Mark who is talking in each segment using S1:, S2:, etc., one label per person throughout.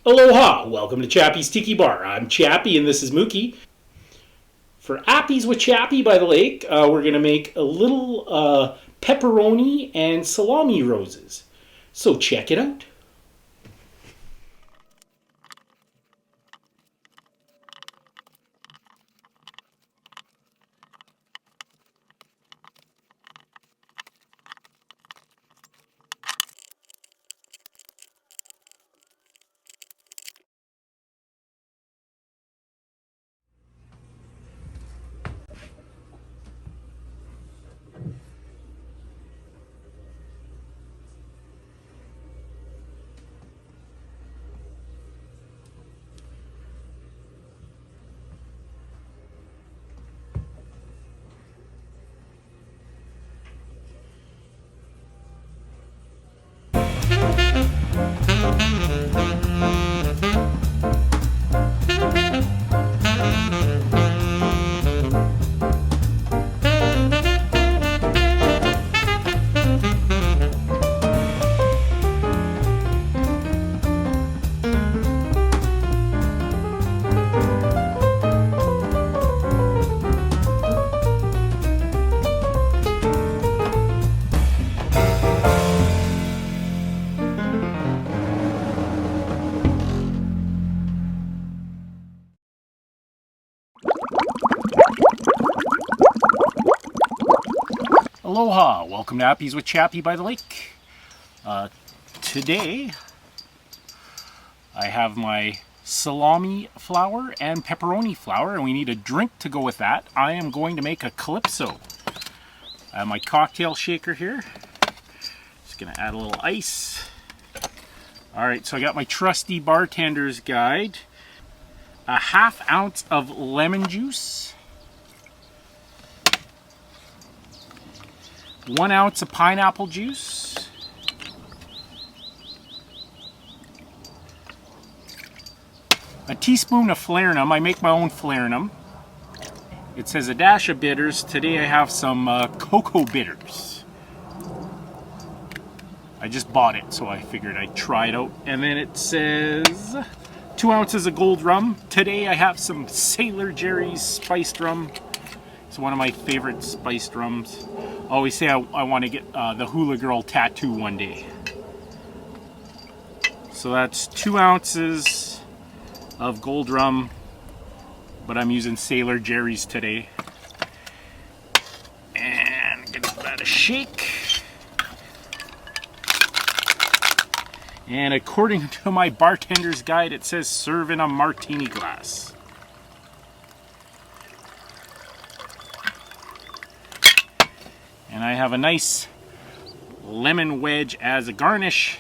S1: Aloha! Welcome to Chappy's Tiki Bar. I'm Chappy and this is Mookie. For Appies with Chappy by the lake, we're going to make a little pepperoni and salami roses. So check it out. Aloha! Welcome to Appies with Chappy by the lake. Today I have my salami flour and pepperoni flour, and we need a drink to go with that. I am going to make a Calypso. I have my cocktail shaker here. Just gonna add a little ice. Alright, so I got my trusty bartender's guide. A ½ ounce of lemon juice. 1 ounce of pineapple juice, a teaspoon of Falernum. I make my own Falernum. It says a dash of bitters. Today I have some cocoa bitters. I just bought it, so I figured I'd try it out. And then it says 2 ounces of gold rum. Today I have some Sailor Jerry's spiced rum. It's one of my favorite spiced rums. I always say I want to get the Hula Girl tattoo one day. So that's 2 ounces of gold rum, but I'm using Sailor Jerry's today. And give that a shake. And according to my bartender's guide, it says serve in a martini glass. And I have a nice lemon wedge as a garnish.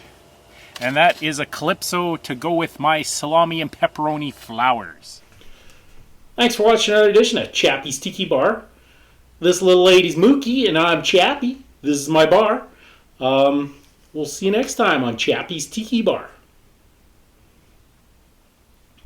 S1: And that is a Calypso to go with my salami and pepperoni flowers. Thanks for watching another edition of Chappy's Tiki Bar. This little lady's Mookie and I'm Chappy. This is my bar. We'll see you next time on Chappy's Tiki Bar.